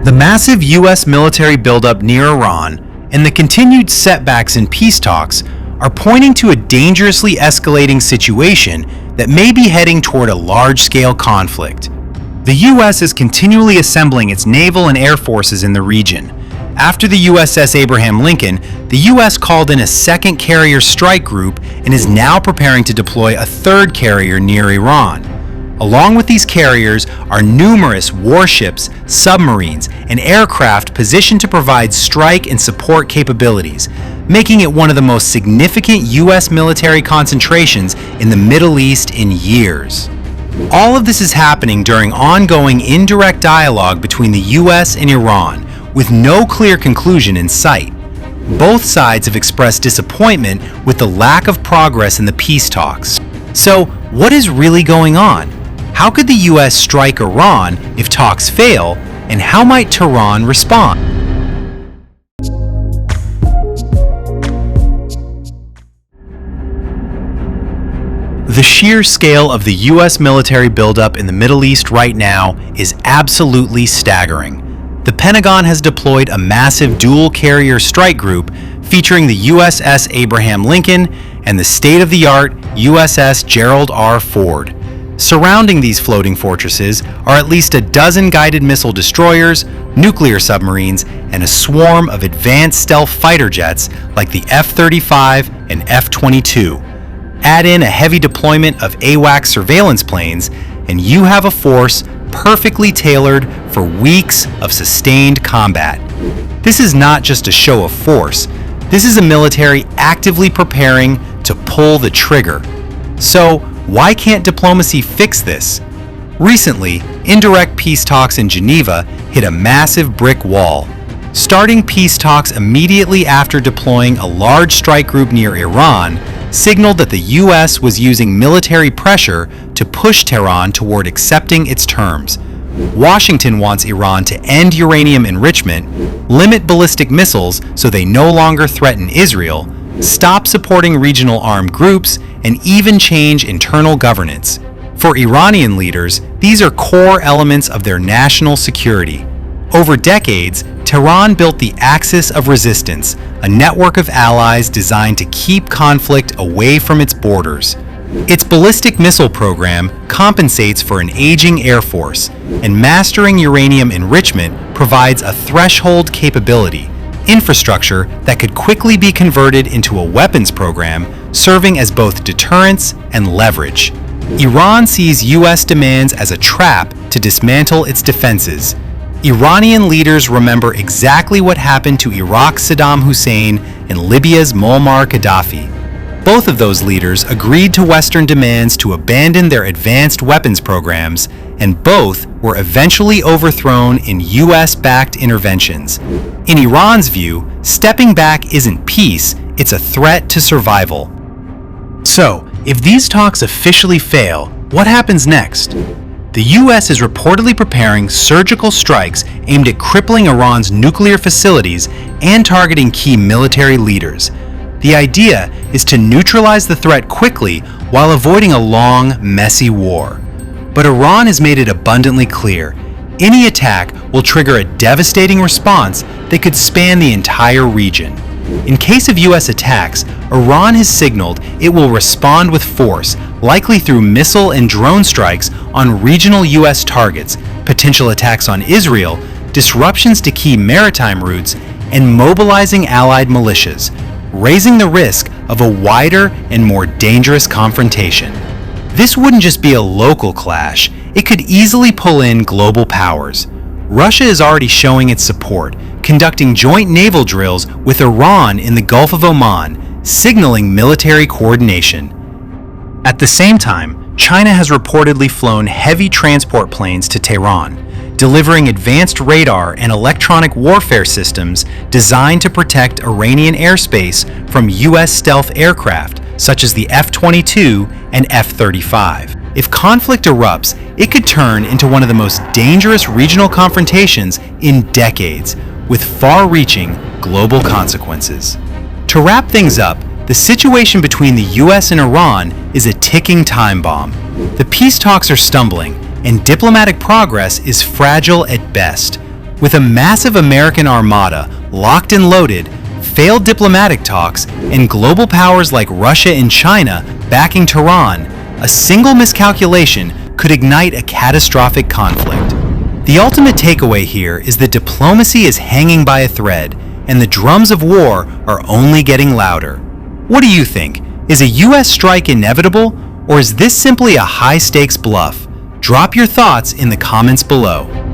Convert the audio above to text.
The massive U.S. military buildup near Iran and the continued setbacks in peace talks are pointing to a dangerously escalating situation that may be heading toward a large-scale conflict. The U.S. is continually assembling its naval and air forces in the region. After the USS Abraham Lincoln, the U.S. called in a second carrier strike group and is now preparing to deploy a third carrier near Iran. Along with these carriers are numerous warships, submarines, and aircraft positioned to provide strike and support capabilities, making it one of the most significant U.S. military concentrations in the Middle East in years. All of this is happening during ongoing indirect dialogue between the U.S. and Iran, with no clear conclusion in sight. Both sides have expressed disappointment with the lack of progress in the peace talks. So, what is really going on? How could the U.S. strike Iran if talks fail, and how might Tehran respond? The sheer scale of the U.S. military buildup in the Middle East right now is absolutely staggering. The Pentagon has deployed a massive dual-carrier strike group featuring the USS Abraham Lincoln and the state-of-the-art USS Gerald R. Ford. Surrounding these floating fortresses are at least a dozen guided missile destroyers, nuclear submarines, and a swarm of advanced stealth fighter jets like the F-35 and F-22. Add in a heavy deployment of AWACS surveillance planes, and you have a force perfectly tailored for weeks of sustained combat. This is not just a show of force. This is a military actively preparing to pull the trigger. So, why can't diplomacy fix this? Recently, indirect peace talks in Geneva hit a massive brick wall. Starting peace talks immediately after deploying a large strike group near Iran signaled that the U.S. was using military pressure to push Tehran toward accepting its terms. Washington wants Iran to end uranium enrichment, limit ballistic missiles so they no longer threaten Israel, stop supporting regional armed groups, and even change internal governance. For Iranian leaders, these are core elements of their national security. Over decades, Tehran built the Axis of Resistance, a network of allies designed to keep conflict away from its borders. Its ballistic missile program compensates for an aging air force, and mastering uranium enrichment provides a threshold capability, infrastructure that could quickly be converted into a weapons program, serving as both deterrence and leverage. Iran sees U.S. demands as a trap to dismantle its defenses. Iranian leaders remember exactly what happened to Iraq's Saddam Hussein and Libya's Muammar Gaddafi. Both of those leaders agreed to Western demands to abandon their advanced weapons programs, and both were eventually overthrown in U.S.-backed interventions. In Iran's view, stepping back isn't peace, it's a threat to survival. So, if these talks officially fail, what happens next? The U.S. is reportedly preparing surgical strikes aimed at crippling Iran's nuclear facilities and targeting key military leaders. The idea is to neutralize the threat quickly while avoiding a long, messy war. But Iran has made it abundantly clear, any attack will trigger a devastating response that could span the entire region. In case of U.S. attacks, Iran has signaled it will respond with force, likely through missile and drone strikes on regional U.S. targets, potential attacks on Israel, disruptions to key maritime routes, and mobilizing allied militias, raising the risk of a wider and more dangerous confrontation. This wouldn't just be a local clash, it could easily pull in global powers. Russia is already showing its support, conducting joint naval drills with Iran in the Gulf of Oman, signaling military coordination. At the same time, China has reportedly flown heavy transport planes to Tehran, delivering advanced radar and electronic warfare systems designed to protect Iranian airspace from U.S. stealth aircraft such as the F-22 and F-35. If conflict erupts, it could turn into one of the most dangerous regional confrontations in decades, with far-reaching global consequences. To wrap things up, the situation between the U.S. and Iran is a ticking time bomb. The peace talks are stumbling, and diplomatic progress is fragile at best. With a massive American armada locked and loaded, failed diplomatic talks, and global powers like Russia and China backing Tehran, a single miscalculation could ignite a catastrophic conflict. The ultimate takeaway here is that diplomacy is hanging by a thread, and the drums of war are only getting louder. What do you think? Is a US strike inevitable, or is this simply a high-stakes bluff? Drop your thoughts in the comments below.